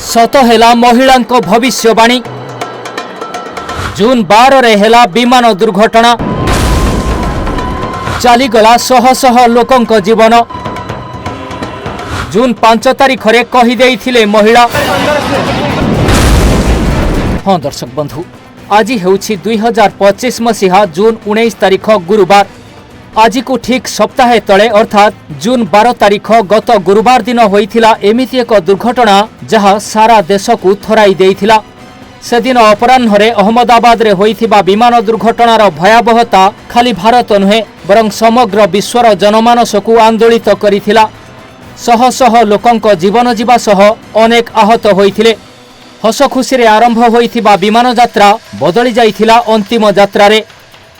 सत हेला महिला भविष्यवाणी। जून 12 रे हेला विमान दुर्घटना, चलीगला शह शह लोकंक जीवन। जून 5 तारिख रे कहीदेइथिले महिला। हाँ दर्शक बंधु, आज हेउछि 2025 मसीहा जून 19 तारिख गुरुवार। आज को ठीक सप्ताहे तले अर्थात जून 12 तारिख गत गुरुवार दिन होइथिला एमिति एक दुर्घटना जहा सारा देश को थराई देइथिला। से दिन अपराह्न अहमदाबाद रे होइथिबा विमान दुर्घटनार भयावहता खाली भारत नुहे बरं समग्र विश्वर जनमानस को आंदोलित करिथिला। शह शह लोकंक जीवन जीवा सह अनेक आहत होइथिले। हस खुशी रे आरंभ होइथिबा विमान यात्रा बदली जाइथिला अंतिम यात्रा रे।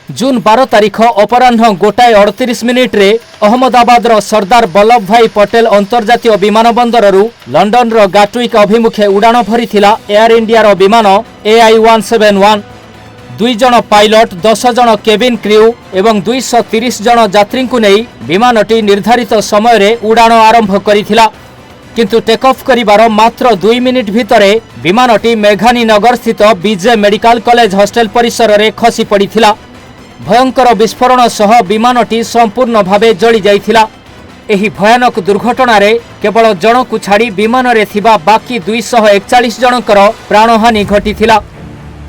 जून 12 तारिख अपराह्न 1:38 रे अहमदाबाद सरदार वल्लभ भाई पटेल अंतर्जातीय विमान बंदररू लंडन गाटुइक अभिमुखे उड़ाण भरिथिला एयर इंडिया विमान AI-171। 2 जन पायलट, 10 जन केबिन क्रू एवं 230 जन यात्री को नहीं विमानटी निर्धारित समय रे उड़ाण आरंभ करिथिला। किंतु टेक ऑफ करिवार मात्र 2 मिनिट भितरे विमानटी मेघानी नगर स्थित बीजे मेडिकल कॉलेज हॉस्टल परिसर रे खसी पड़िथिला। भयंकर विस्फोरण सह विमानटी संपूर्ण भावे जली जाइथिला। एही भयानक दुर्घटना रे केवल जनकु छाड़ी विमान रे थिबा बाकी 241 जनकर प्राणहानि घटिथिला।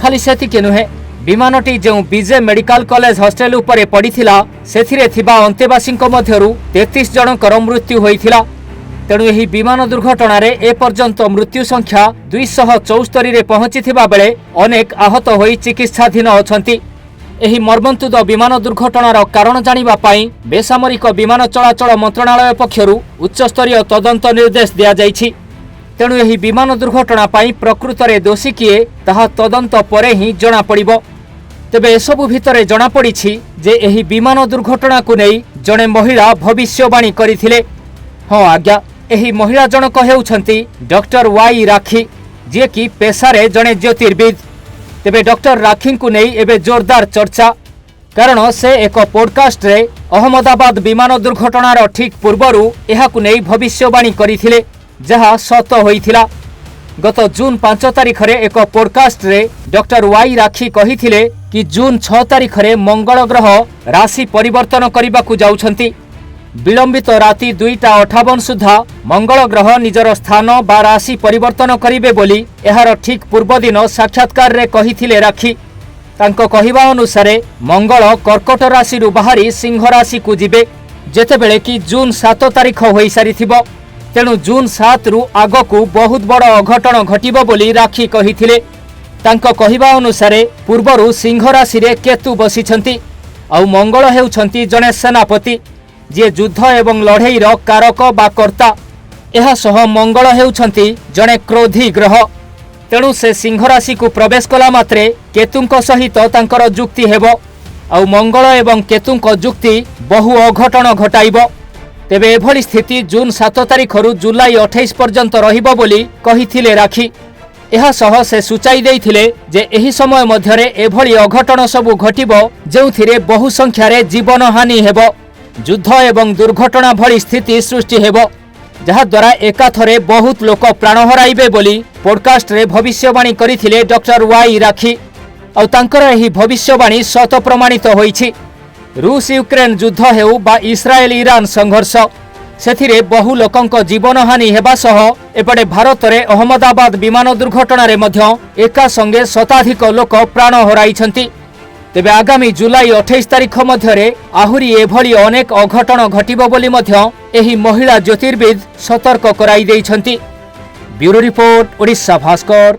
खाली सेतिके नुहे, विमानटी जो बीजे मेडिकल कॉलेज हॉस्टल उपरे पड़िथिला सेथिरे थिबा अंतेवासीक मध्यरु 33 जनकर मृत्यु होइथिला। तेणु एही विमान दुर्घटना रे ए पर्यंत मृत्यु संख्या 274 रे पहुंचीथिबा बेले अनेक आहत होई चिकित्साधीन अछंती। एही मर्मन्तुद विमान दुर्घटनार कारण जानिबा पाई बेसामरिक विमान चलाचल मंत्रणालय पक्षरु उच्चस्तरीय तदंत निर्देश दिया जाइछि। तेणु एही विमान दुर्घटना पाई प्रकृत रे दोषी किए ताहा तदंत परे ही जणा पड़िबो। तेबे एसबु भितरे जणा पड़िछि जे एही विमान दुर्घटना को नै जणे महिला भविष्यवाणी करिथिले। हाँ आज्ञा, एही महिला जनक हेउछंती डॉक्टर वाई राखी, जे कि पेशारे जणे ज्योतिर्विद। तेबे डॉक्टर राखी को नहीं एबे जोरदार चर्चा, कारण से एक पॉडकास्ट रे अहमदाबाद विमान दुर्घटनार ठीक पूर्वरु एहाकु नहीं भविष्यवाणी करिथिले, जहा सत होइथिला। गत जून 5 तारिख रे एक पॉडकास्ट रे डॉक्टर वाई राखी कहिथिले कि जून 6 तारिख रे मंगल ग्रह राशि परिवर्तन करबाकू जाउछंती। विलंबित राति 2:58 सुधा मंगल ग्रह निजर स्थान बा राशि परिवर्तन करिवे बोली एहार ठीक पूर्व दिन साक्षात्कार रे कहिथिले राखी। तांको कहिबा अनुसारे मंगल कर्कट राशि रु बाहरी सिंह राशि को जिबे, जेतेबेले कि जून 7 तारिख होई सारिथिबो। तेणु जून 7 रु आगकू बहुत बड़ अघटन घटिबो बोली राखी कहिथिले। तांको कहिबा अनुसारे पूर्वरु सिंह राशि रे केतु बसिछंती, आ मंगल हेउछंती जणे सेनापति जे युद्ध एवं लड़ई कारक बा कर्ता। एहा सह मंगल हेउछंती जणे क्रोधी ग्रह। तेणु से सिंह राशि को प्रवेश कला मात्रे केतुंक सहित तांकर जुक्ति हेबो, आ मंगल एवं केतुंक जुक्ति बहु अघटन घटाइबो। तेबे एभली स्थिति जून 7 तारिख रु जुलाई 28 पर्यंत रहिबो बोली कहिथिले राखी। एहा सह से सूचाई देइथिले जे एही समय मध्यरे एभली अघटन सबु घटिबो जेउथिरे बहु संख्या रे जीवन हानि हेबो, युद्ध एवं दुर्घटना भली स्थिति सृष्टि हेबो, जहा द्वारा एकाथरे बहुत लोक प्राण हराइबे बोली पॉडकास्ट रे भविष्यवाणी करिथिले डॉक्टर वाई राखी। और तांकर एही भविष्यवाणी सत प्रमाणित होइछि। रूस यूक्रेन युद्ध हेउ बा इस्राएल ईरान संघर्ष, सेथिरे बहु लोकंक जीवन हानि हेबा सह एपटे भारत रे अहमदाबाद विमान दुर्घटना रे मध्य एका संगे शताधिक लोक प्राण हराइछंती। तेबे आगामी जुलाई 28 तारिख मध्यरे आहुरी एभली अनेक अघटन घटिबो बोली मध्य एही महिला ज्योतिर्विद सतर्क कराई देइछंती। Bureau report, Odisha Bhaskar.